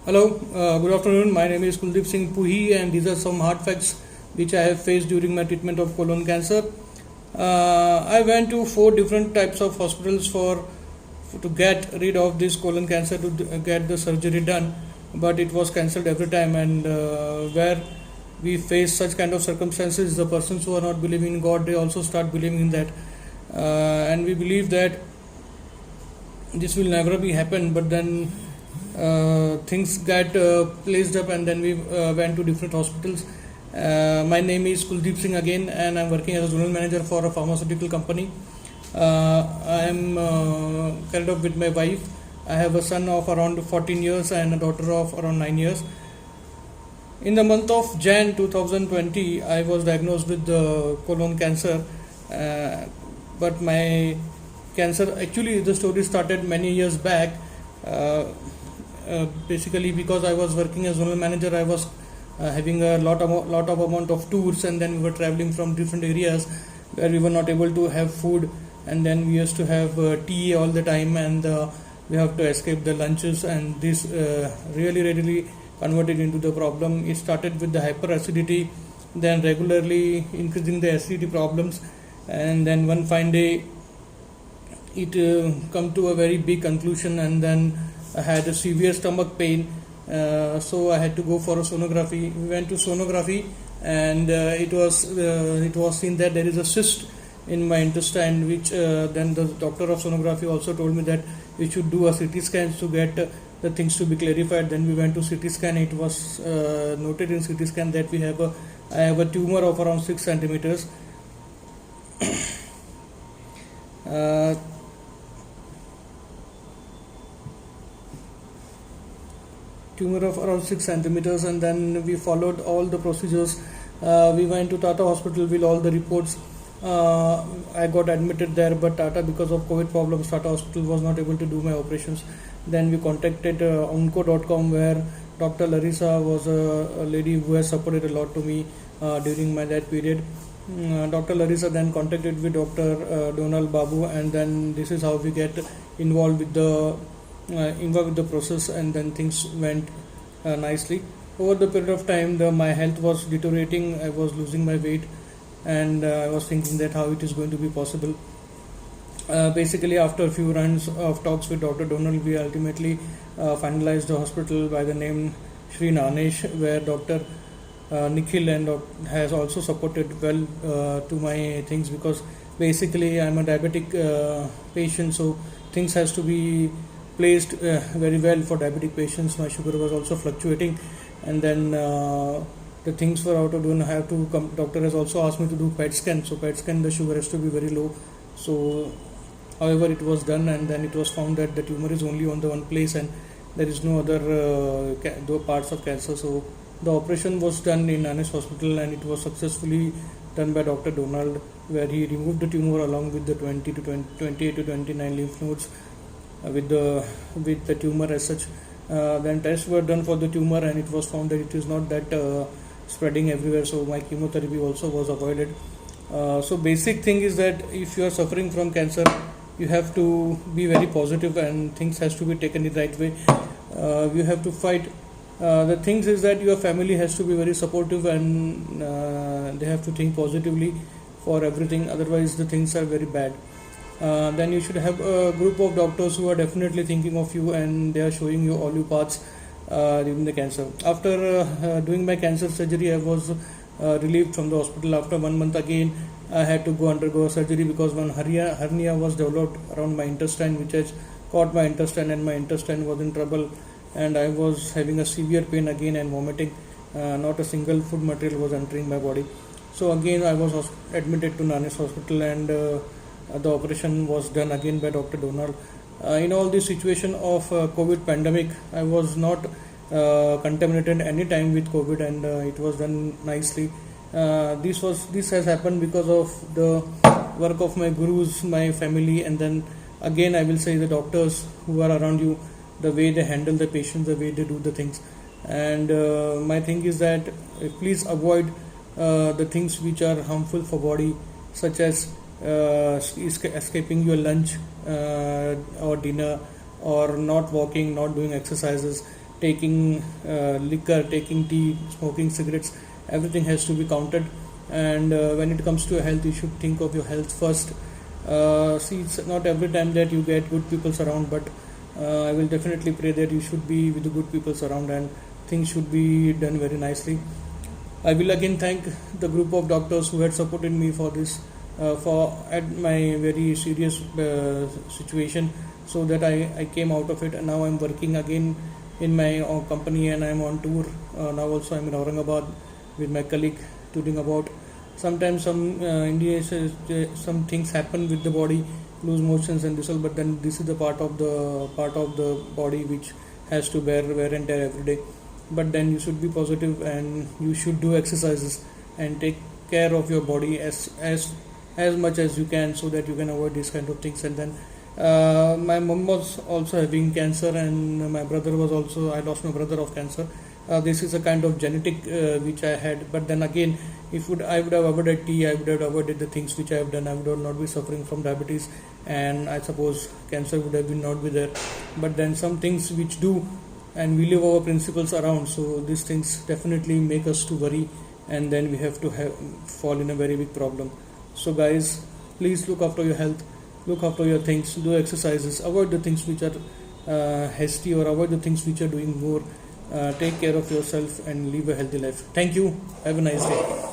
Hello, good afternoon. My name is Kuldeep Singh Puhi, and these are some hard facts which I have faced during my treatment of colon cancer. I went to four different types of hospitals to get rid of this colon cancer get the surgery done, but it was cancelled every time. And where we face such kind of circumstances, the persons who are not believing in God, they also start believing in that, and we believe that this will never be happen. But then things got placed up, and then we went to different hospitals. My name is Kuldeep Singh again, and I'm working as a general manager for a pharmaceutical company. I am current up with my wife. I have a son of around 14 years and a daughter of around 9 years. In the month of Jan 2020, I was diagnosed with colon cancer, but my cancer, actually the story started many years back. Basically, because I was working as general manager, I was having a lot of amount of tours, and then we were traveling from different areas where we were not able to have food, and then we used to have tea all the time, and we have to escape the lunches, and this really converted into the problem. It started with the hyperacidity, then regularly increasing the acidity problems, and then one fine day it come to a very big conclusion, and then I had a severe stomach pain, so I had to go for a sonography. We went to sonography, and it was seen that there is a cyst in my intestine, which then the doctor of sonography also told me that we should do a CT scan to get the things to be clarified. Then we went to CT scan. It was noted in CT scan that I have a tumor of around 6 centimeters. Tumor of around 6 centimeters, and then we followed all the procedures. We went to Tata Hospital with all the reports. I got admitted there, but Tata, because of COVID problems, Tata Hospital was not able to do my operations. Then we contacted onco.com, where Dr. Larissa was a lady who has supported a lot to me during that period. Dr. Larissa then contacted with Dr. Donald Babu, and then this is how we get involved with the process, and then things went nicely. Over the period of time, my health was deteriorating. I was losing my weight, and I was thinking that how it is going to be possible. Basically, after a few rounds of talks with Dr. Donald, we ultimately finalized the hospital by the name Sri Nanesh, where Dr. Nikhil and has also supported well to my things, because basically I'm a diabetic patient, so things has to be placed very well for diabetic patients. My sugar was also fluctuating, and then the things were out of doing. I have to come. Doctor has also asked me to do PET scan. So PET scan, the sugar has to be very low. So, however, it was done, and then it was found that the tumor is only on the one place, and there is no other parts of cancer. So the operation was done in Anis Hospital, and it was successfully done by Dr. Donald, where he removed the tumor along with the 28 to 29 lymph nodes with the tumor as such. Then tests were done for the tumor, and it was found that it is not that spreading everywhere, so my chemotherapy also was avoided. So basic thing is that if you are suffering from cancer, you have to be very positive, and things has to be taken the right way. You have to fight. The things is that your family has to be very supportive, and they have to think positively for everything, otherwise the things are very bad. Then you should have a group of doctors who are definitely thinking of you, and they are showing you all your paths during the cancer. After doing my cancer surgery, I was relieved from the hospital. After 1 month again, I had to undergo surgery, because one hernia was developed around my intestine, which has caught my intestine, and my intestine was in trouble, and I was having a severe pain again and vomiting. Not a single food material was entering my body. So again I was admitted to Nanesh Hospital, and the operation was done again by Dr. Donald. In all this situation of COVID pandemic, I was not contaminated any time with COVID, and it was done nicely. This has happened because of the work of my gurus, my family, and then again I will say the doctors who are around you, the way they handle the patients, the way they do the things. And my thing is that please avoid the things which are harmful for body, such as escaping your lunch or dinner, or not walking, not doing exercises. taking liquor, taking tea, smoking cigarettes. Everything has to be counted. And when it comes to your health, you should think of your health first. See, it's not every time that you get good people around, but I will definitely pray that you should be with the good people around, and things should be done very nicely. I will again thank the group of doctors who had supported me for this, for at my very serious situation, so that I came out of it. And now I'm working again in my company, and I'm on tour. Now also I'm in Aurangabad with my colleague, touring about. Sometimes India says some things happen with the body, lose motions and this all, but then this is the part of the body which has to bear wear and tear every day. But then you should be positive, and you should do exercises and take care of your body as much as you can, so that you can avoid these kind of things. And then my mom was also having cancer, and my brother was also, I lost my brother of cancer. This is a kind of genetic which I had, but then again, if I would have avoided tea, I would have avoided the things which I have done, I would not be suffering from diabetes, and I suppose cancer would have been not be there. But then some things which do, and we live our principles around, so these things definitely make us to worry, and then we have to fall in a very big problem. So guys, please look after your health, look after your things, do exercises, avoid the things which are hasty, or avoid the things which are doing more. Take care of yourself and live a healthy life. Thank you. Have a nice day.